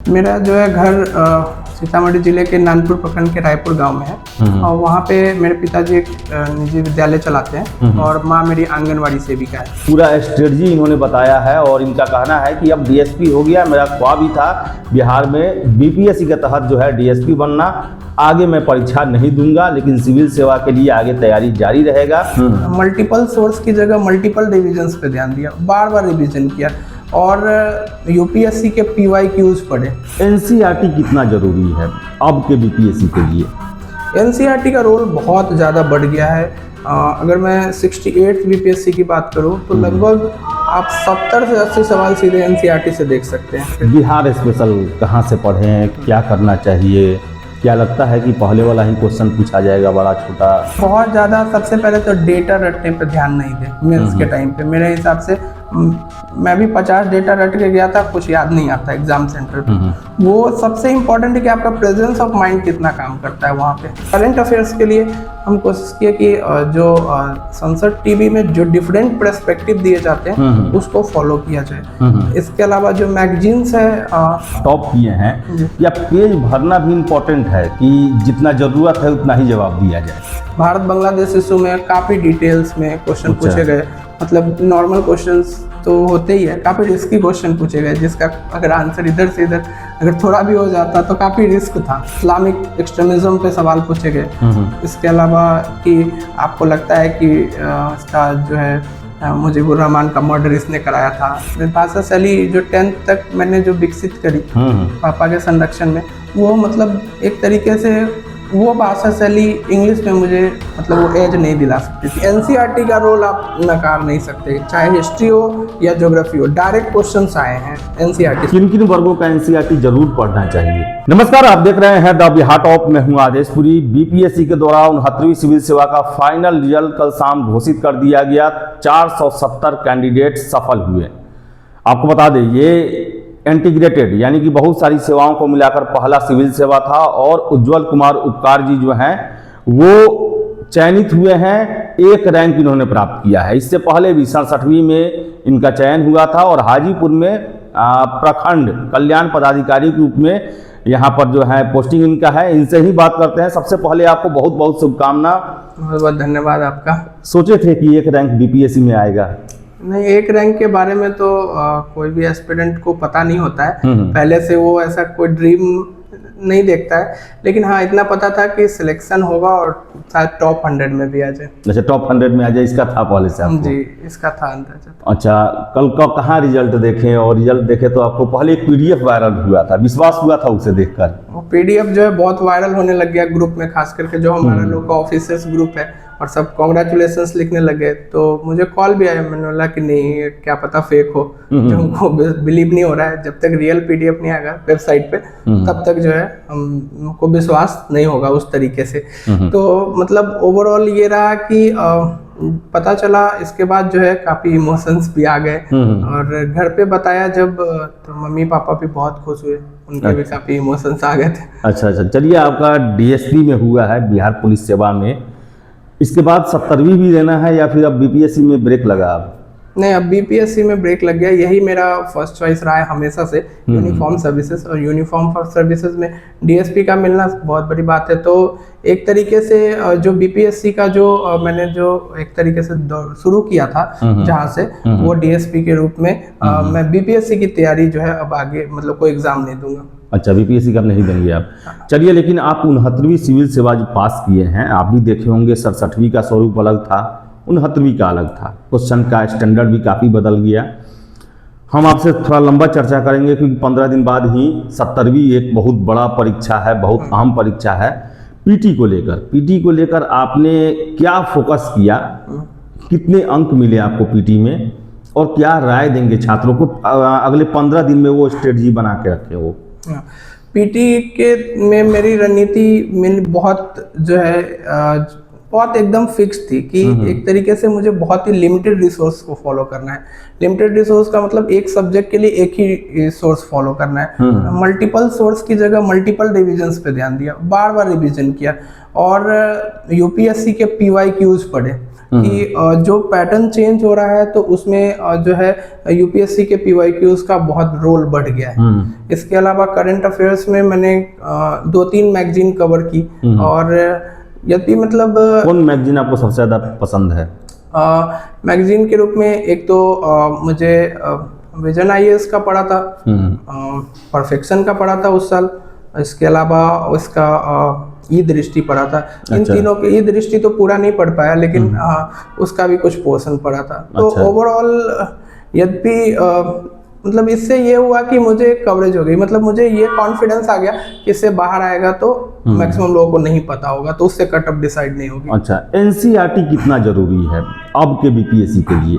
मेरा जो है घर सीतामढ़ी जिले के नानपुर प्रखंड के रायपुर गांव में है और वहाँ पे मेरे पिताजी एक निजी विद्यालय चलाते हैं और माँ मेरी आंगनवाड़ी सेविका है। पूरा स्ट्रेटजी इन्होंने बताया है और इनका कहना है कि अब डीएसपी हो गया, मेरा ख्वाब ही था बिहार में बीपीएससी के तहत जो है डीएसपी बनना। आगे मैं परीक्षा नहीं दूंगा लेकिन सिविल सेवा के लिए आगे तैयारी जारी रहेगा। मल्टीपल सोर्स की जगह मल्टीपल डिविजन्स पे ध्यान दिया, बार बार रिवीजन किया और यूपीएससी के PYQs पढ़े। एनसीईआरटी कितना जरूरी है अब के बीपीएससी के लिए? एनसीईआरटी का रोल बहुत ज़्यादा बढ़ गया है। अगर मैं 68 बीपीएससी की बात करूं तो लगभग आप 70 से 80 सवाल सीधे एनसीईआरटी से देख सकते हैं। बिहार स्पेशल कहाँ से पढ़ें, क्या करना चाहिए? क्या लगता है कि पहले वाला ही क्वेश्चन पूछा जाएगा, बड़ा छोटा? बहुत ज़्यादा सबसे पहले तो डेटा रटने पे ध्यान नहीं दें मेंस के टाइम पे। मेरे हिसाब से मैं भी 50 डेटा रट के गया था, कुछ याद नहीं आता एग्जाम सेंटर पे। वो सबसे इम्पोर्टेंट है कि आपका प्रेजेंस ऑफ माइंड कितना काम करता है वहाँ पे। करंट अफेयर्स के लिए हम कोशिश किए कि जो संसद टीवी में जो डिफरेंट पर्सपेक्टिव दिए जाते हैं उसको फॉलो किया जाए। इसके अलावा जो मैगजीन्स है टॉप किए हैं, या पेज भरना भी इम्पोर्टेंट है कि जितना ज़रूरत है उतना ही जवाब दिया जाए? भारत बांग्लादेश इशू में काफ़ी डिटेल्स में क्वेश्चन पूछे गए। मतलब नॉर्मल क्वेश्चंस तो होते ही है, काफ़ी रिस्की क्वेश्चन पूछे गए जिसका अगर आंसर इधर से इधर अगर थोड़ा भी हो जाता तो काफ़ी रिस्क था। इस्लामिक एक्सट्रीमिज्म पे सवाल पूछे गए। इसके अलावा कि आपको लगता है कि इसका जो है मुजीबुर रहमान का मर्डर इसने कराया था। भाषा शैली जो 10th तक मैंने जो विकसित करी पापा के संरक्षण में, वो मतलब एक तरीके से वो भाषा शैली इंग्लिश में मुझे मतलब वो एज नहीं दिला सकती थी। एनसीईआरटी का रोल आप नकार नहीं सकते, चाहे हिस्ट्री हो या ज्योग्राफी हो। डायरेक्ट क्वेश्चंस आए हैं एनसीईआरटी। किन किन वर्गों का एनसीईआरटी जरूर पढ़ना चाहिए? नमस्कार, आप देख रहे हैं द बिहार टॉप। मैं हूं आदेशपुरी। बीपीएससी के द्वारा 69वीं सिविल सेवा का फाइनल रिजल्ट कल शाम घोषित कर दिया गया। 470 कैंडिडेट सफल हुए। आपको बता दें ये इंटीग्रेटेड यानी कि बहुत सारी सेवाओं को मिलाकर पहला सिविल सेवा था और उज्जवल कुमार उपकार जी जो हैं वो चयनित हुए हैं। 1 रैंक इन्होंने प्राप्त किया है। इससे पहले भी 67वीं में इनका चयन हुआ था और हाजीपुर में प्रखंड कल्याण पदाधिकारी के रूप में यहाँ पर जो है पोस्टिंग इनका है। इनसे ही बात करते हैं। सबसे पहले आपको बहुत बहुत शुभकामना। बहुत बहुत धन्यवाद आपका। सोचे थे कि 1 रैंक बीपीएससी में आएगा? नहीं, 1 रैंक के बारे में तो कोई भी एस्पिरेंट को पता नहीं होता है। पहले से वो ऐसा कोई ड्रीम नहीं देखता है, लेकिन हाँ इतना पता था कि सिलेक्शन होगा और शायद टॉप 100 में भी आ जाए। अच्छा, टॉप 100 में आ जाए, इसका था पहले से आपको? जी, इसका था अंदाजा। अच्छा, कल का कहाँ रिजल्ट देखें? और रिजल्ट देखे तो आपको पहले एक पीडीएफ वायरल हुआ था, विश्वास हुआ था उसे देखकर? वो पीडीएफ जो है बहुत वायरल होने लग गया ग्रुप में, खास करके जो हमारा लोग का ऑफिसर्स ग्रुप है, और सब कॉन्ग्रेचुलेशंस लिखने लगे। तो मुझे कॉल भी आया, मैंने बोला कि नहीं क्या पता फेक हो, जो हमको बिलीव नहीं हो रहा है। जब तक रियल पीडीएफ नहीं आएगा वेबसाइट पे तब तक जो है हमको विश्वास नहीं होगा उस तरीके से। तो मतलब ओवरऑल ये रहा कि पता चला। इसके बाद जो है काफ़ी इमोशंस भी आ गए और घर पे बताया जब, तो मम्मी पापा भी बहुत खुश हुए, उनके भी काफ़ी इमोशंस आ गए थे। अच्छा, चलिए, आपका डीएसपी में हुआ है बिहार पुलिस सेवा में, इसके बाद 70वीं भी लेना है या फिर अब बीपीएससी में ब्रेक लगा? अब नहीं, अब बीपीएससी में ब्रेक लग गया। यही मेरा फर्स्ट चॉइस रहा है हमेशा से, यूनिफॉर्म सर्विसेज। और यूनिफॉर्म सर्विसेज में डीएसपी का मिलना बहुत बड़ी बात है। तो एक तरीके से जो बीपीएससी का जो मैंने जो एक तरीके से शुरू किया था जहाँ से, वो डीएसपी के रूप में मैं बीपीएससी की तैयारी जो है अब आगे मतलब कोई एग्जाम नहीं दूंगा। अच्छा, बीपीएससी का नहीं देंगे आप? चलिए, लेकिन आप 69वीं सिविल सेवा जो पास किए हैं, आप भी देखे होंगे 67वीं का स्वरूप अलग था, 69वीं का अलग था। क्वेश्चन का स्टैंडर्ड भी काफ़ी बदल गया। हम आपसे थोड़ा लंबा चर्चा करेंगे क्योंकि 15 दिन बाद ही 70वीं एक बहुत बड़ा परीक्षा है, बहुत अहम परीक्षा है। पीटी को लेकर आपने क्या फोकस किया? कितने अंक मिले आपको पीटी में, और क्या राय देंगे छात्रों को अगले 15 दिन में वो स्ट्रेटजी बना के रखे? वो पीटी के में मेरी रणनीति बहुत जो है बहुत एकदम फिक्स थी कि एक तरीके से मुझे बहुत ही लिमिटेड रिसोर्स को फॉलो करना है। लिमिटेड रिसोर्स का मतलब एक सब्जेक्ट के लिए एक ही सोर्स फॉलो करना है। मल्टीपल सोर्स की जगह मल्टीपल डिविजन्स पे ध्यान दिया, बार बार रिवीजन किया और यूपीएससी के PYQs पढ़े। कि जो पैटर्न चेंज हो रहा है तो उसमें जो है यूपीएससी के पीवाईक्यूज का बहुत रोल बढ़ गया है। इसके अलावा करंट अफेयर्स में मैंने 2-3 मैगजीन कवर की, और यदि मतलब कौन मैगजीन आपको सबसे ज़्यादा पसंद है? मैगजीन के रूप में एक तो मुझे विजन आईएएस का पढ़ा था, परफेक्शन का पढ़ा था उस साल। इसके अलावा उसका ई दृष्टि पढ़ा था। इन तीनों के ई दृष्टि तो पूरा नहीं पढ़ पाया, लेकिन उसका भी कुछ पोर्शन पढ़ा था। तो ओवरऑल यद्यपि मतलब इससे ये हुआ कि मुझे कवरेज हो गई, मतलब मुझे ये कॉन्फिडेंस आ गया कि इससे बाहर आएगा तो मैक्सिमम लोगों को नहीं पता होगा, तो उससे कट ऑफ डिसाइड नहीं होगी। अच्छा, एनसीईआरटी कितना जरूरी है अब के बीपीएससी के लिए?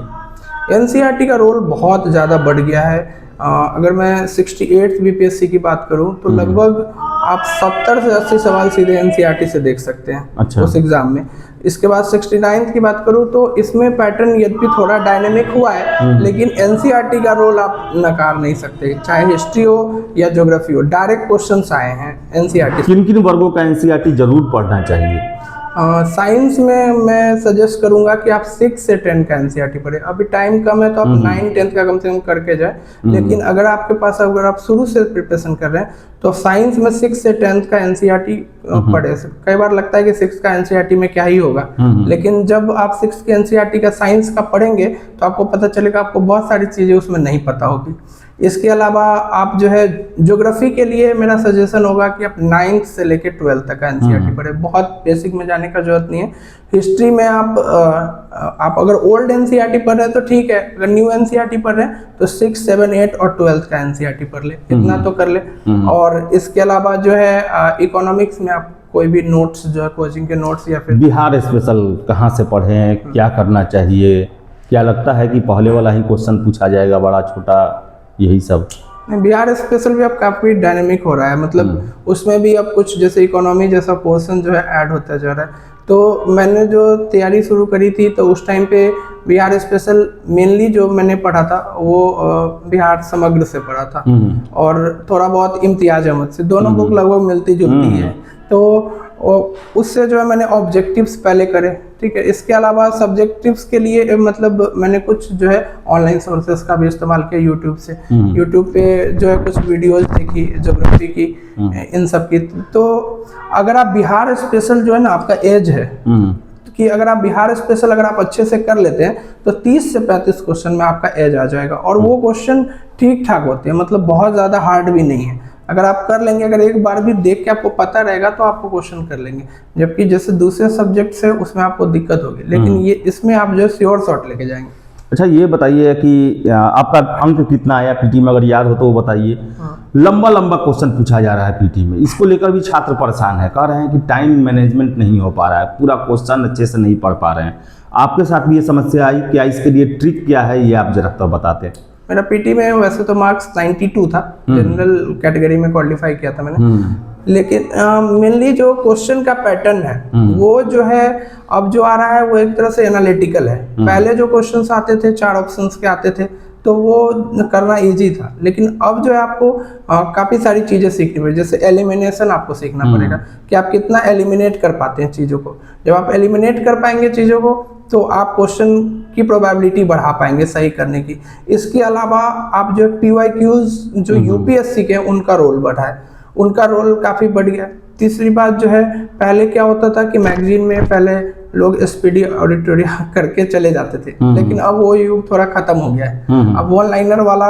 एनसीईआरटी का रोल बहुत ज़्यादा बढ़ गया है। अगर मैं 68th बीपीएससी की बात करूं तो लगभग आप 70 से 80 सवाल सीधे एनसीईआरटी से देख सकते हैं। अच्छा। उस एग्जाम में। इसके बाद 69th की बात करूं तो इसमें पैटर्न यद्यपि थोड़ा डायनेमिक हुआ है, लेकिन एनसीईआरटी का रोल आप नकार नहीं सकते, चाहे हिस्ट्री हो या ज्योग्राफी हो। डायरेक्ट क्वेश्चंस आए हैं एनसीईआरटी। किन किन वर्गों का एनसीईआरटी जरूर पढ़ना चाहिए? साइंस में मैं सजेस्ट करूंगा कि आप 6 से 10 का एनसीईआरटी पढ़े। अभी टाइम कम है तो आप 9-10 का कम से कम करके जाए, लेकिन अगर आपके पास अगर आप शुरू से प्रिपरेशन कर रहे हैं तो साइंस में 6 से 10 का एनसीईआरटी पढ़े। कई बार लगता है कि 6 का एनसीईआरटी में क्या ही होगा, लेकिन जब आप 6 के एनसीईआरटी का साइंस का पढ़ेंगे तो आपको पता चलेगा आपको बहुत सारी चीजें उसमें नहीं पता होगी। इसके अलावा आप जो है ज्योग्राफी के लिए मेरा सजेशन होगा कि आप 9th से लेकर 12th तक का एनसीईआरटी पढ़े। बहुत बेसिक में जाने का जरूरत नहीं है। हिस्ट्री में आप अगर ओल्ड एनसीईआरटी पढ़ रहे हैं तो ठीक है, अगर न्यू एनसीईआरटी पढ़ रहे हैं तो 6, 7, 8 और 12th का एनसीईआरटी पढ़ ले, इतना तो कर ले। और इसके अलावा जो है इकोनॉमिक्स में आप कोई भी नोट्स जो है कोचिंग के नोट्स या फिर बिहार स्पेशल कहाँ से पढ़ें, क्या करना चाहिए? क्या लगता है कि पहले वाला ही क्वेश्चन पूछा जाएगा, बड़ा छोटा, यही सब? बिहार स्पेशल भी अब काफ़ी डायनेमिक हो रहा है, मतलब उसमें भी अब कुछ जैसे इकोनॉमी जैसा पोर्शन जो है ऐड होता जा रहा है। तो मैंने जो तैयारी शुरू करी थी तो उस टाइम पे बिहार स्पेशल मेनली जो मैंने पढ़ा था वो बिहार समग्र से पढ़ा था, और थोड़ा बहुत इम्तियाज अहमद से। दोनों बुक लगभग मिलती जुलती है, तो उससे जो है मैंने ऑब्जेक्टिव्स पहले करे, ठीक है। इसके अलावा सब्जेक्टिव्स के लिए मतलब मैंने कुछ जो है ऑनलाइन सोर्सेस का भी इस्तेमाल किया यूट्यूब से। यूट्यूब पे जो है कुछ वीडियोस देखी ज्योग्राफी की, इन सब की। तो अगर आप बिहार स्पेशल जो है ना, आपका एज है कि अगर आप बिहार स्पेशल अगर आप अच्छे से कर लेते हैं तो 30 से 35 क्वेश्चन में आपका एज आ जाएगा, और वो क्वेश्चन ठीक ठाक होते हैं, मतलब बहुत ज़्यादा हार्ड भी नहीं है। अगर आप कर लेंगे, अगर एक बार भी देख के आपको पता रहेगा तो आपको क्वेश्चन कर लेंगे। जबकि जैसे दूसरे सब्जेक्ट से उसमें आपको दिक्कत होगी, लेकिन ये इसमें आप जो है श्योर शॉट लेके जाएंगे। अच्छा, ये बताइए कि आपका अंक कितना आया पीटी में, अगर याद हो तो वो बताइए। लंबा लंबा क्वेश्चन पूछा जा रहा है पीटी में, इसको लेकर भी छात्र परेशान है, कह रहे हैं कि टाइम मैनेजमेंट नहीं हो पा रहा है, पूरा क्वेश्चन अच्छे से नहीं पढ़ पा रहे हैं। आपके साथ भी ये समस्या आई क्या? इसके लिए ट्रिक क्या है, ये आप जरा तो बताते। मेरा पीटी में वैसे तो मार्क्स 92 था, जनरल कैटेगरी में क्वालिफाई किया था मैंने, लेकिन मेनली जो क्वेश्चन का पैटर्न है वो जो है अब जो आ रहा है वो एक तरह से एनालिटिकल है। पहले जो क्वेश्चंस आते थे 4 ऑप्शंस के आते थे तो वो करना इजी था, लेकिन अब जो है आपको काफ़ी सारी चीज़ें सीखनी पड़ेगी। जैसे एलिमिनेशन आपको सीखना पड़ेगा कि आप कितना एलिमिनेट कर पाते हैं चीज़ों को। जब आप एलिमिनेट कर पाएंगे चीज़ों को तो आप क्वेश्चन की प्रोबेबिलिटी बढ़ा पाएंगे सही करने की। इसके अलावा आप जो पीवाईक्यूज जो यूपीएससी के उनका रोल बढ़ा है, उनका रोल काफ़ी बढ़ गया। तीसरी बात जो है, पहले क्या होता था कि मैगजीन में पहले लोग एसपीडी ऑडिटोरिया करके चले जाते थे, लेकिन अब वो युग थोड़ा खत्म हो गया है। अब वन लाइनर वाला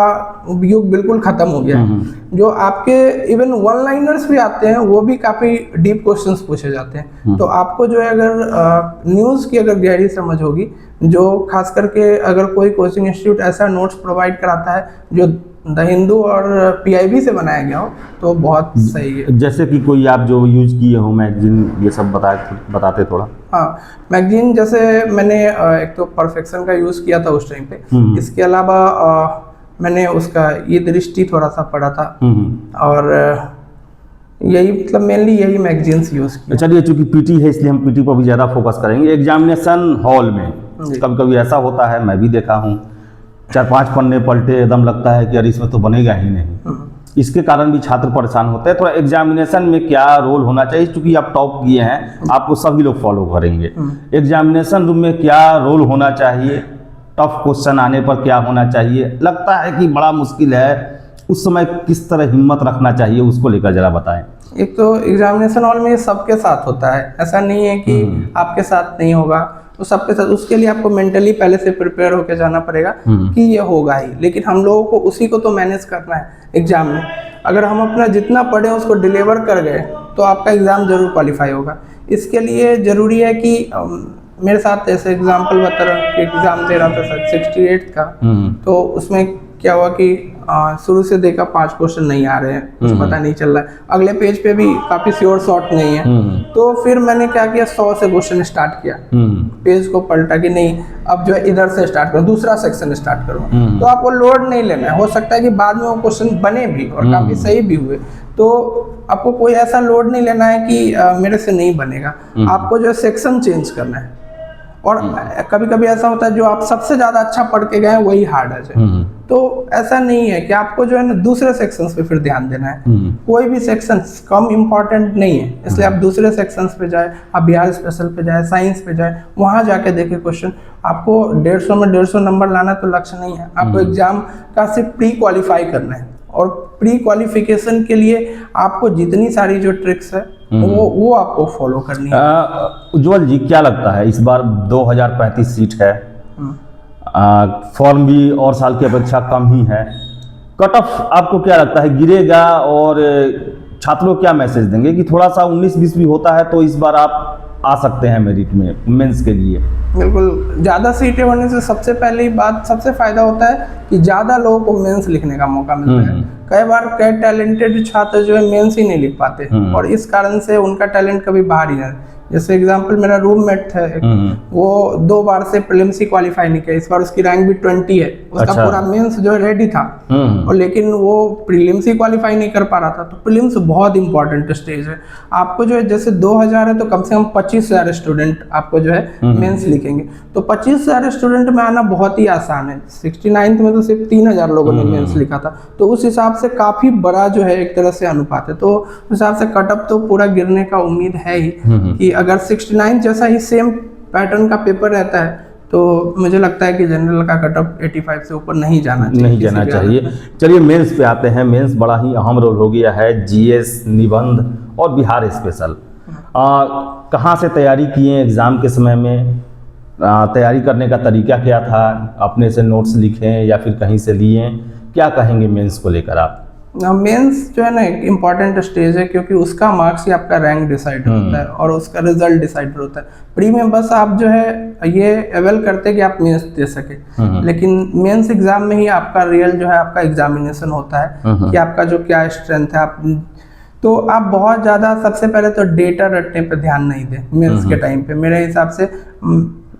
युग बिल्कुल खत्म हो गया है। जो आपके इवन वन लाइनर्स भी आते हैं वो भी काफ़ी डीप क्वेश्चंस पूछे जाते हैं। तो आपको जो है अगर न्यूज़ की अगर गहरी समझ होगी, जो खास करके अगर कोई कोचिंग इंस्टीट्यूट ऐसा नोट्स प्रोवाइड कराता है जो द हिंदू और पीआईबी से बनाया गया हो तो बहुत सही है। जैसे कि कोई आप जो यूज किए हो मैगजीन, ये सब बताते थोड़ा। हाँ, मैगजीन जैसे मैंने एक तो परफेक्शन का यूज़ किया था उस टाइम पे। इसके अलावा मैंने उसका ये दृष्टि थोड़ा सा पढ़ा था, और यही मतलब मेनली यही मैगजीन्स यूज़ किया। चलिए, चूंकि पीटी है इसलिए हम पीटी पर भी ज़्यादा फोकस करेंगे। एग्जामिनेशन हॉल में कभी कभी ऐसा होता है, मैं भी देखा हूँ, 4-5 पन्ने पलटे, एकदम लगता है कि यार इसमें तो बनेगा ही नहीं। इसके कारण भी छात्र परेशान होते हैं। थोड़ा एग्जामिनेशन में क्या रोल होना चाहिए, क्योंकि आप टॉप किए हैं, आपको सभी लोग फॉलो करेंगे। एग्जामिनेशन रूम में क्या रोल होना चाहिए, टफ क्वेश्चन आने पर क्या होना चाहिए, लगता है कि बड़ा मुश्किल है, उस समय किस तरह हिम्मत रखना चाहिए, उसको लेकर जरा बताएं। एक तो एग्जामिनेशन हॉल में ये सबके साथ होता है, ऐसा नहीं है कि आपके साथ नहीं होगा, तो सबके साथ। उसके लिए आपको मेंटली पहले से प्रिपेयर होकर जाना पड़ेगा कि ये होगा ही, लेकिन हम लोगों को उसी को तो मैनेज करना है एग्जाम में। अगर हम अपना जितना पढ़े उसको डिलीवर कर गए तो आपका एग्ज़ाम जरूर क्वालिफाई होगा। इसके लिए ज़रूरी है कि मेरे साथ ऐसे एग्जाम्पल बता रहा हूँ कि एग्ज़ाम दे रहा था सर 68 का, तो उसमें क्या हुआ कि शुरू से देखा 5 क्वेश्चन नहीं आ रहे हैं, कुछ पता नहीं चल रहा है, अगले पेज पे भी काफ़ी श्योर शॉर्ट नहीं है, तो फिर मैंने क्या किया 100 से क्वेश्चन स्टार्ट किया, पेज को पलटा कि नहीं अब जो है इधर से स्टार्ट करो, दूसरा सेक्शन स्टार्ट करो। तो आपको लोड नहीं लेना है, हो सकता है कि बाद में वो क्वेश्चन बने भी और काफ़ी सही भी हुए, तो आपको कोई ऐसा लोड नहीं लेना है कि मेरे से नहीं बनेगा, आपको जो सेक्शन चेंज करना है। और कभी कभी ऐसा होता है जो आप सबसे ज्यादा अच्छा पढ़ के गए वही हार्ड है, तो ऐसा नहीं है कि आपको जो है ना दूसरे सेक्शंस पे फिर ध्यान देना है। कोई भी सेक्शन कम इम्पोर्टेंट नहीं है, इसलिए आप दूसरे सेक्शंस पे जाए, आप बिहार स्पेशल पे जाए, साइंस पे जाए, वहाँ जाके देखे क्वेश्चन। आपको 150 में 150 नंबर लाना तो लक्ष्य नहीं है, आपको एग्जाम का सिर्फ प्री क्वालिफाई करना है। और प्री क्वालिफिकेशन के लिए आपको जितनी सारी जो ट्रिक्स है वो आपको फॉलो करनी है। उज्ज्वल जी, क्या लगता है इस बार 2035 सीट है, फॉर्म भी और साल की अपेक्षा कम ही है, कट ऑफ आपको क्या लगता है गिरेगा, और छात्रों को क्या मैसेज देंगे कि थोड़ा सा 19-20 भी होता है तो इस बार आप आ सकते हैं मेरिट में मेंस के लिए? बिल्कुल, ज़्यादा सीटें होने से सबसे पहली बात, सबसे फ़ायदा होता है कि ज़्यादा लोगों को मेंस लिखने का मौका मिलता है। कई बार कई टैलेंटेड छात्र जो है मेंस ही नहीं लिख पाते और इस कारण से उनका टैलेंट कभी बाहर ही नहीं। जैसे एग्जांपल मेरा रूममेट था वो 2 बार से प्रीलिम्स ही क्वालिफाई नहीं किया, इस बार उसकी रैंक भी 20 है, उसका पूरा मेंस जो है रेडी था और लेकिन वो प्रीलिम्स ही क्वालिफाई नहीं कर पा रहा था। तो प्रीलिम्स बहुत इंपॉर्टेंट स्टेज है। आपको जो है जैसे 2000 है तो कम से कम 25,000 स्टूडेंट आपको जो है मेंस लिखेंगे, तो 25,000 स्टूडेंट में आना बहुत ही आसान है। 69th में तो सिर्फ 3,000 लोगों ने मेंस लिखा था, तो उस हिसाब से काफी बड़ा जो है एक तरह से अनुपात है। तो उस हिसाब से कटअप तो पूरा गिरने का उम्मीद है ही कि अगर 69 जैसा ही सेम पैटर्न का पेपर रहता है तो मुझे लगता है कि जनरल का कटअप 85 से ऊपर नहीं जाना चाहिए। चलिए मेंस पे आते हैं। मेंस बड़ा ही अहम रोल हो गया है, जीएस, निबंध और बिहार स्पेशल। कहाँ से तैयारी किए एग्जाम के समय में, तैयारी करने का तरीका क्या था, अपने से नोट्स लिखे या फिर कहीं से लिए, क्या कहेंगे मेंस को लेकर आप? मेंस जो है ना एक इम्पॉर्टेंट स्टेज है क्योंकि उसका मार्क्स ही आपका रैंक डिसाइड होता है और उसका रिजल्ट डिसाइड होता है। प्री में बस आप जो है ये अवेल करते हैं कि आप मेंस दे सके, लेकिन मेंस एग्जाम में ही आपका रियल जो है आपका एग्जामिनेशन होता है कि आपका जो क्या स्ट्रेंथ है। आप तो आप बहुत ज़्यादा सबसे पहले तो डेटा रटने पर ध्यान नहीं दें मेंस के टाइम पे। मेरे हिसाब से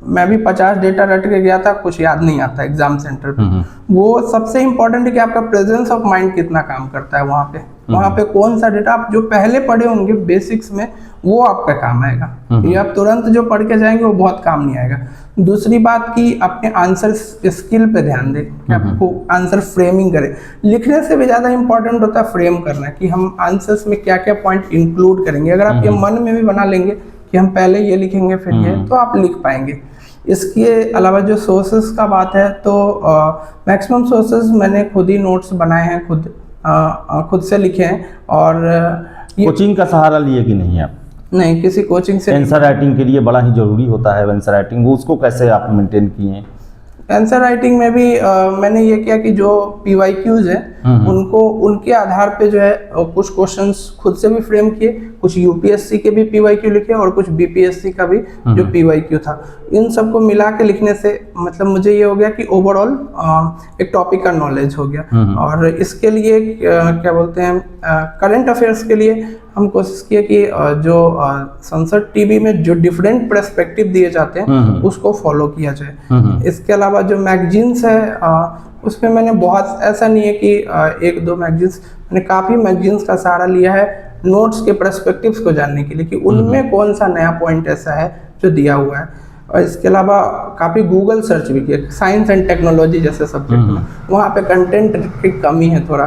मैं भी 50 डेटा रट के गया था, कुछ याद नहीं आता एग्जाम सेंटर पे। वो सबसे इम्पोर्टेंट है कि आपका प्रेजेंस ऑफ माइंड कितना काम करता है वहाँ पे कौन सा डेटा आप जो पहले पढ़े होंगे बेसिक्स में वो आपका काम आएगा। ये आप तुरंत जो पढ़ के जाएंगे वो बहुत काम नहीं आएगा। दूसरी बात कि अपने आंसर स्किल पे ध्यान दें कि आपको आंसर फ्रेमिंग करें। लिखने से भी ज़्यादा इंपॉर्टेंट होता है फ्रेम करना, कि हम आंसर्स में क्या क्या पॉइंट इंक्लूड करेंगे। अगर आप ये मन में भी बना लेंगे कि हम पहले ये लिखेंगे फिर ये, तो आप लिख पाएंगे। इसके अलावा जो सोर्सेज का बात है तो मैक्सिमम सोर्सेज मैंने खुद ही नोट्स बनाए हैं, खुद से लिखे हैं। और कोचिंग का सहारा लिए कि नहीं आप? नहीं, किसी कोचिंग से। आंसर राइटिंग के लिए बड़ा ही जरूरी होता है आंसर राइटिंग, उसको कैसे आप मेंटेन किए? आंसर राइटिंग में भी मैंने ये किया कि जो PYQs है उनको उनके आधार पे जो है कुछ क्वेश्चंस खुद से भी फ्रेम किए, कुछ UPSC के भी PYQ लिखे और कुछ BPSC का भी जो PYQ था। इन सबको मिला के लिखने से मतलब मुझे ये हो गया कि ओवरऑल एक टॉपिक का नॉलेज हो गया। और इसके लिए क्या बोलते हैं, करंट अफेयर्स के लिए हम कोशिश किए कि जो संसद टीवी में जो डिफरेंट पर्सपेक्टिव दिए जाते हैं उसको फॉलो किया जाए। इसके अलावा जो मैगजीन्स है उसमें मैंने बहुत, ऐसा नहीं है कि 1-2 मैगजीन्स, मैंने काफ़ी मैगजीन्स का सहारा लिया है नोट्स के पर्सपेक्टिव्स को जानने के लिए कि उनमें कौन सा नया पॉइंट ऐसा है जो दिया हुआ है। और इसके अलावा काफ़ी गूगल सर्च भी किया, साइंस एंड टेक्नोलॉजी जैसे सब्जेक्ट में वहाँ पे कंटेंट की कमी है थोड़ा।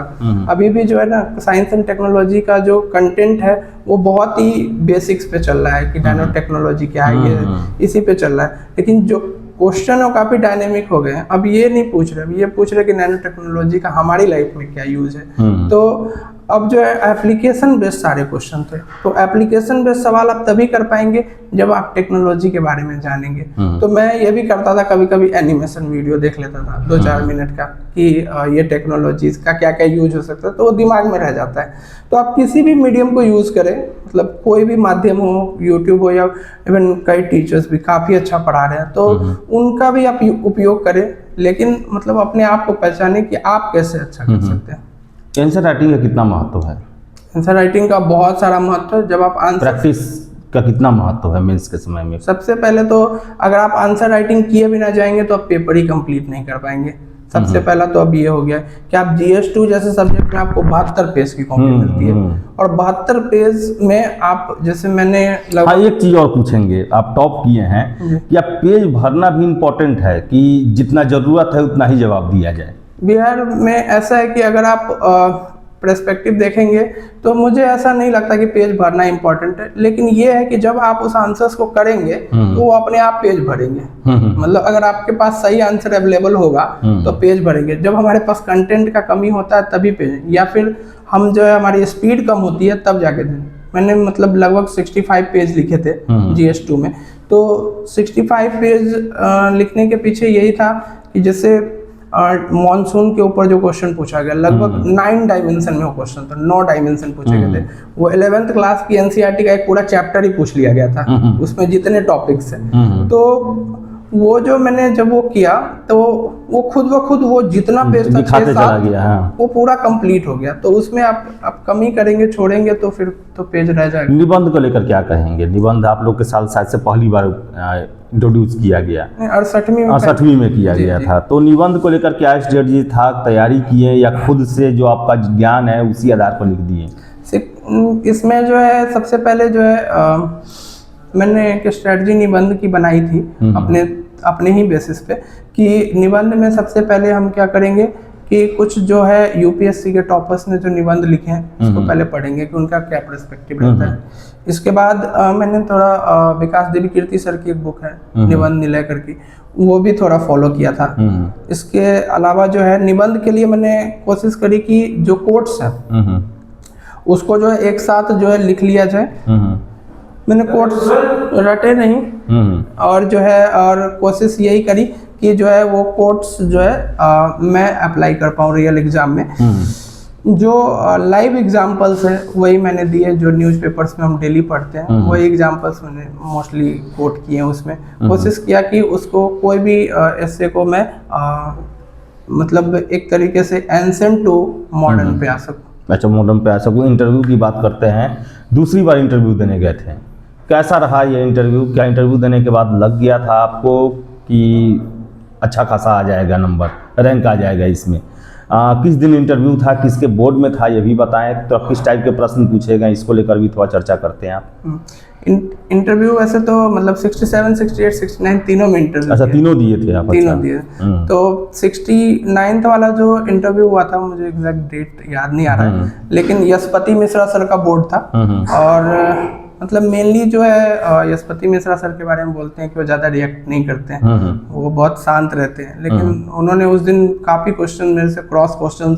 अभी भी जो है ना साइंस एंड टेक्नोलॉजी का जो कंटेंट है वो बहुत ही बेसिक्स पे चल रहा है कि नैनो टेक्नोलॉजी क्या है, ये इसी पे चल रहा है। लेकिन जो क्वेश्चन है काफ़ी डायनेमिक हो गए हैं। अब ये नहीं पूछ रहे, अब ये पूछ रहे कि नैनो टेक्नोलॉजी का हमारी लाइफ में क्या यूज़ है। तो अब जो है एप्लीकेशन बेस्ड सारे क्वेश्चन थे, तो एप्लीकेशन बेस्ड सवाल आप तभी कर पाएंगे जब आप टेक्नोलॉजी के बारे में जानेंगे। तो मैं ये भी करता था, कभी कभी एनिमेशन वीडियो देख लेता था 2-4 मिनट का कि ये टेक्नोलॉजीज का क्या क्या यूज हो सकता है, तो वो दिमाग में रह जाता है। तो आप किसी भी मीडियम को यूज़ करें, मतलब कोई भी माध्यम हो, यूट्यूब हो या इवन कई टीचर्स भी काफ़ी अच्छा पढ़ा रहे हैं, तो उनका भी आप उपयोग करें, लेकिन मतलब अपने आप को पहचाने कि आप कैसे अच्छा कर सकते हैं। आंसर राइटिंग का कितना महत्व है? आंसर राइटिंग का बहुत सारा महत्व है। जब आप आंसर प्रैक्टिस का कितना महत्व है मेंस के समय में? सबसे पहले तो अगर आप आंसर राइटिंग किए भी ना जाएंगे तो आप पेपर ही कंप्लीट नहीं कर पाएंगे। सबसे पहला तो अब ये हो गया कि आप GS2 जैसे सब्जेक्ट में आपको 72 पेज की कॉपी मिलती है, और 72 पेज में आप, जैसे मैंने हाँ, एक चीज और पूछेंगे, आप टॉप किए हैं कि आप पेज भरना भी इम्पोर्टेंट है कि जितना जरूरत है उतना ही जवाब दिया जाए? बिहार में ऐसा है कि अगर आप पर्सपेक्टिव देखेंगे तो मुझे ऐसा नहीं लगता कि पेज भरना इंपॉर्टेंट है, लेकिन ये है कि जब आप उस आंसर्स को करेंगे तो वो अपने आप पेज भरेंगे। मतलब अगर आपके पास सही आंसर अवेलेबल होगा तो पेज भरेंगे। जब हमारे पास कंटेंट का कमी होता है तभी पेज, या फिर हम जो है हमारी स्पीड कम होती है तब जाके मैंने मतलब लगभग 65 पेज लिखे थे GS2 में। तो 65 पेज लिखने के पीछे यही था कि जैसे मॉनसून के ऊपर जो क्वेश्चन पूछा गया, लगभग 9 डायमेंशन में वो क्वेश्चन था, 9 डायमेंशन पूछे गए थे। वो 11th क्लास की NCERT का एक पूरा चैप्टर ही पूछ लिया गया था, उसमें जितने टॉपिक्स हैं। तो वो जो मैंने जब वो किया तो वो खुद ब खुद वो जितना पेज था 6-7 वो पूरा कंप्लीट हो गया। तो उसमें आप कमी करेंगे, छोड़ेंगे तो फिर तो पेज रह जाएगा। निबंध को लेकर क्या कहेंगे? निबंध आप लोग के साल शायद से पहली बार इंट्रोड्यूस किया गया, 68वीं में किया गया था। तो निबंध को लेकर क्या स्ट्रेटजी था? तैयारी किए या खुद से जो आपका ज्ञान है उसी आधार पर लिख दिए? इसमें जो है सबसे पहले जो है मैंने एक स्ट्रेटजी निबंध की बनाई थी अपने ही बेसिस पे, कि निबंध में सबसे पहले हम क्या करेंगे कि कुछ जो है UPSC के टॉपर्स ने जो निबंध लिखे हैं उसको पहले पढ़ेंगे कि उनका क्या पर्सपेक्टिव रहता है। इसके बाद मैंने थोड़ा विकास देवी कीर्ति सर की एक बुक है निबंध निलय करके, वो भी थोड़ा फॉलो किया था। इसके अलावा जो है निबंध के लिए मैंने कोशिश करी कि जो कोट्स है उसको जो है एक साथ जो है लिख लिया जाए। मैंने कोट्स रटे नहीं, और जो है और कोशिश यही करी कि जो है वो कोट्स जो है मैं अप्लाई कर पाऊँ रियल एग्जाम में। जो लाइव एग्जाम्पल्स है वही मैंने दिए, जो न्यूज़पेपर्स में हम डेली पढ़ते हैं वही एग्जाम्पल्स मैंने मोस्टली कोट किए हैं। उसमें कोशिश किया कि उसको कोई भी एस्से को मैं मतलब एक तरीके से एंसेंट टू मॉडर्न पे आ सकूँ। अच्छा, मॉडर्न पे आ सकूँ। इंटरव्यू की बात करते हैं, दूसरी बार इंटरव्यू देने गए थे, कैसा रहा ये इंटरव्यू? क्या इंटरव्यू देने के बाद लग गया था आपको कि अच्छा खासा आ जाएगा नंबर, रैंक आ जाएगा इसमें? किस दिन इंटरव्यू था, किसके बोर्ड में था, ये भी बताएं। तो किस टाइप के प्रश्न पूछे गए, इसको लेकर भी थोड़ा चर्चा करते हैं आप। इंटरव्यू वैसे तो मतलब 67, 68, 69 तीनों में इंटरव्यू। अच्छा, तीनों दिए थे आप? तीनों दिए। तो 69th वाला जो इंटरव्यू हुआ था, मुझे एग्जैक्ट डेट याद नहीं आ रहा है, लेकिन यशपति मिश्रा सर का बोर्ड था। और मतलब मेनली जो है यशपति मिश्रा सर के बारे में बोलते हैं कि वो ज़्यादा रिएक्ट नहीं करते हैं, वो बहुत शांत रहते हैं। लेकिन उन्होंने उस दिन काफ़ी क्वेश्चन मेरे से क्रॉस क्वेश्चन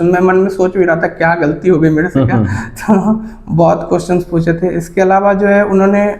मैं मन में सोच भी रहा था क्या गलती हो गई मेरे से क्या। तो बहुत क्वेश्चंस पूछे थे। इसके अलावा जो है उन्होंने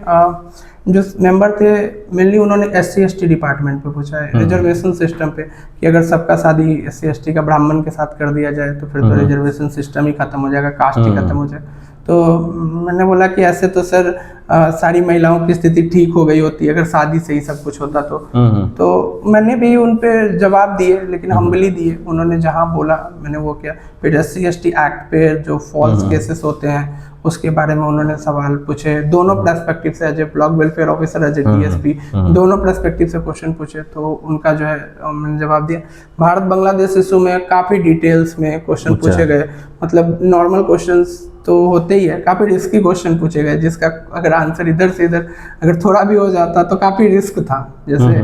जो मेंबर थे मेनली उन्होंने SC/ST डिपार्टमेंट पे पूछा है, रिजर्वेशन सिस्टम पे, कि अगर सबका शादी SC/ST का ब्राह्मण के साथ कर दिया जाए तो फिर तो रिजर्वेशन सिस्टम ही खत्म हो जाएगा, कास्ट ही खत्म हो जाएगा। तो मैंने बोला कि ऐसे तो सर सारी महिलाओं की स्थिति ठीक हो गई होती अगर शादी से ही सब कुछ होता तो मैंने भी उन पे जवाब दिए, लेकिन हम्बली दिए। उन्होंने जहाँ बोला मैंने वो किया। फिर SC/ST एक्ट पे जो फॉल्स केसेस होते हैं उसके बारे में उन्होंने सवाल पूछे, दोनों पर्सपेक्टिव से, as a block welfare officer, as a DSP, दोनों पर्सपेक्टिव से क्वेश्चन पूछे, तो उनका जो है मैंने जवाब दिया। भारत बांग्लादेश इशू में काफ़ी डिटेल्स में क्वेश्चन पूछे गए, मतलब नॉर्मल क्वेश्चंस तो होते ही है, काफ़ी रिस्की क्वेश्चन पूछे गए जिसका अगर आंसर इधर से इधर अगर थोड़ा भी हो जाता तो काफ़ी रिस्क था। जैसे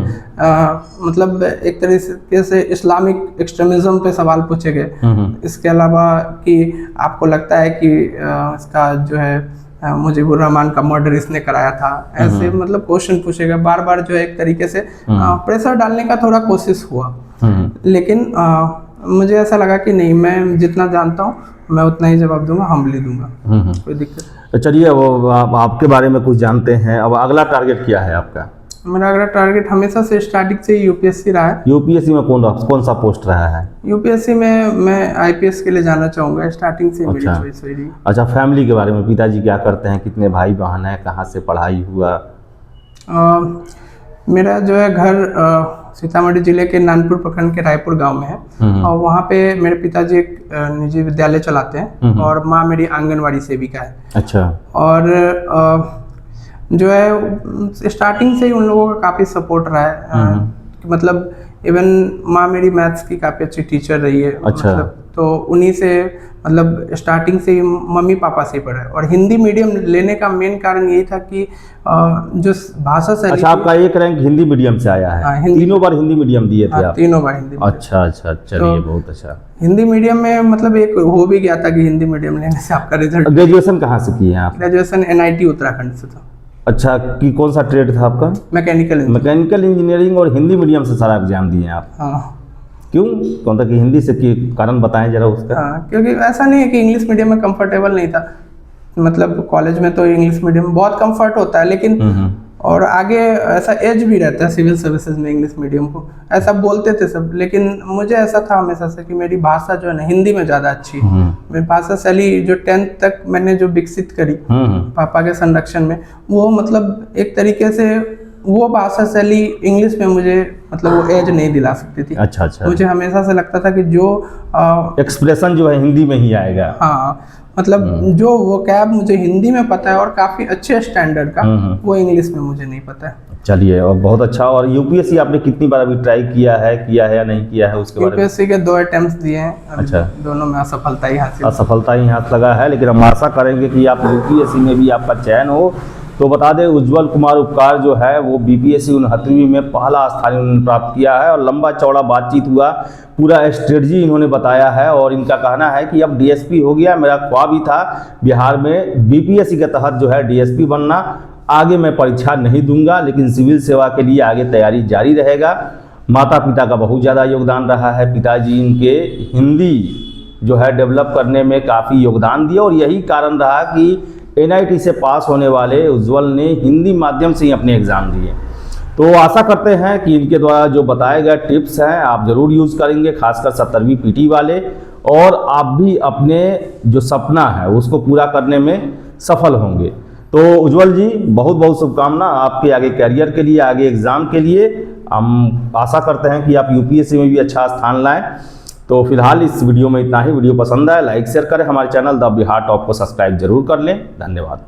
मतलब एक तरीके से इस्लामिक एक्सट्रीमिज्म पे सवाल पूछे गए। इसके अलावा कि आपको लगता है कि इसका जो है मुजीबुर रहमान का मर्डर इसने कराया था, ऐसे मतलब क्वेश्चन पूछे गए बार बार, जो है एक तरीके से प्रेशर डालने का थोड़ा कोशिश हुआ। लेकिन मुझे ऐसा लगा कि नहीं, मैं जितना जानता हूँ मैं उतना ही जवाब दूंगा, हम्बली दूंगा, कोई दिक्कत। चलिए, वो आपके बारे में कुछ जानते हैं। अब अगला टारगेट क्या है आपका? मेरा अगला टारगेट हमेशा से स्टार्टिंग से यूपीएससी रहा है। यूपीएससी में कौन सा पोस्ट रहा है? यूपीएससी में मैं आईपीएस के लिए जाना चाहूँगा, स्टार्टिंग से मेरी चॉइस हुई। अच्छा, फैमिली के बारे में, पिताजी क्या करते हैं, कितने भाई बहन हैं, कहाँ से पढ़ाई हुआ? मेरा जो है घर सीतामढ़ी जिले के नानपुर प्रखंड के रायपुर गांव में है, और वहाँ पे मेरे पिताजी एक निजी विद्यालय चलाते हैं और माँ मेरी आंगनवाड़ी सेविका है। अच्छा। और जो है स्टार्टिंग से ही उन लोगों का काफ़ी सपोर्ट रहा है, मतलब इवन माँ मेरी मैथ्स की काफ़ी अच्छी टीचर रही है। अच्छा। मतलब तो उन्हीं से, मतलब स्टार्टिंग से ही मम्मी पापा से पढ़ा है। और हिंदी मीडियम लेने का मेन कारण यही था कि जो भाषा शैली। अच्छा, आपका एक रैंक हिंदी मीडियम से आया है? हाँ, तीनों बार हिंदी मीडियम दिए थे आप? तीनों बार हिंदी। अच्छा अच्छा, चलिए, बहुत अच्छा। हिंदी मीडियम में मतलब एक हो भी गया था कि हिंदी मीडियम लेने से आपका रिजल्ट। ग्रेजुएशन कहाँ से किए हैं आप? ग्रेजुएशन एनआईटी उत्तराखंड से था। अच्छा, कि कौन सा ट्रेड था आपका? मैकेनिकल इंजीनियरिंग, और हिंदी मीडियम से सारा एग्जाम दिए आप? हाँ। क्यों, कौन था कि हिंदी से, कि कारण बताएं जरा उसका? हाँ, क्योंकि ऐसा नहीं है कि इंग्लिश मीडियम में कंफर्टेबल नहीं था, मतलब कॉलेज में तो इंग्लिश मीडियम बहुत कंफर्ट होता है, लेकिन और आगे ऐसा एज भी रहता है सिविल सर्विसेज में इंग्लिश मीडियम को, ऐसा बोलते थे सब, लेकिन मुझे ऐसा था हमेशा से कि मेरी भाषा जो है ना हिंदी में ज़्यादा अच्छी है। मेरी भाषा शैली जो 10th तक मैंने जो विकसित करी पापा के संरक्षण में, वो मतलब एक तरीके से वो भाषा शैली इंग्लिश में मुझे मतलब वो एज नहीं दिला सकती थी। अच्छा अच्छा। मुझे हमेशा से लगता था कि जो एक्सप्रेशन जो है हिंदी में ही आएगा। हाँ, मतलब जो वो कैब मुझे हिंदी में पता है और काफ़ी अच्छे स्टैंडर्ड का, वो इंग्लिश में मुझे नहीं पता है। चलिए, और बहुत अच्छा। और यूपीएससी आपने कितनी बार अभी ट्राई किया है या नहीं किया है, उसके बारे में? यूपीएससी के 2 अटेम्प्ट्स दिए हैं। अच्छा। दोनों में असफलता ही हाथ लगा है, लेकिन हम आशा करेंगे कि आप यूपीएससी में भी आपका चयन हो। तो बता दें, उज्जवल कुमार उपकार जो है वो बीपीएससी 69वीं में पहला स्थान इन्होंने प्राप्त किया है, और लंबा चौड़ा बातचीत हुआ, पूरा स्ट्रेटजी इन्होंने बताया है। और इनका कहना है कि अब डीएसपी हो गया, मेरा ख्वाब ही था बिहार में बीपीएससी के तहत जो है डीएसपी बनना, आगे मैं परीक्षा नहीं दूंगा, लेकिन सिविल सेवा के लिए आगे तैयारी जारी रहेगा। माता पिता का बहुत ज़्यादा योगदान रहा है, पिताजी इनके हिंदी जो है डेवलप करने में काफ़ी योगदान दिया, और यही कारण रहा कि एनआईटी से पास होने वाले उज्जवल ने हिंदी माध्यम से ही अपने एग्ज़ाम दिए। तो आशा करते हैं कि इनके द्वारा जो बताए गए टिप्स हैं आप ज़रूर यूज़ करेंगे, खासकर 70वीं पीटी वाले, और आप भी अपने जो सपना है उसको पूरा करने में सफल होंगे। तो उज्जवल जी, बहुत बहुत शुभकामना आपके आगे कैरियर के लिए, आगे एग्ज़ाम के लिए। हम आशा करते हैं कि आप यूपीएससी में भी अच्छा स्थान लाएँ। तो फिलहाल इस वीडियो में इतना ही। वीडियो पसंद आए लाइक शेयर करें, हमारे चैनल द बिहार टॉप को सब्सक्राइब जरूर कर लें। धन्यवाद।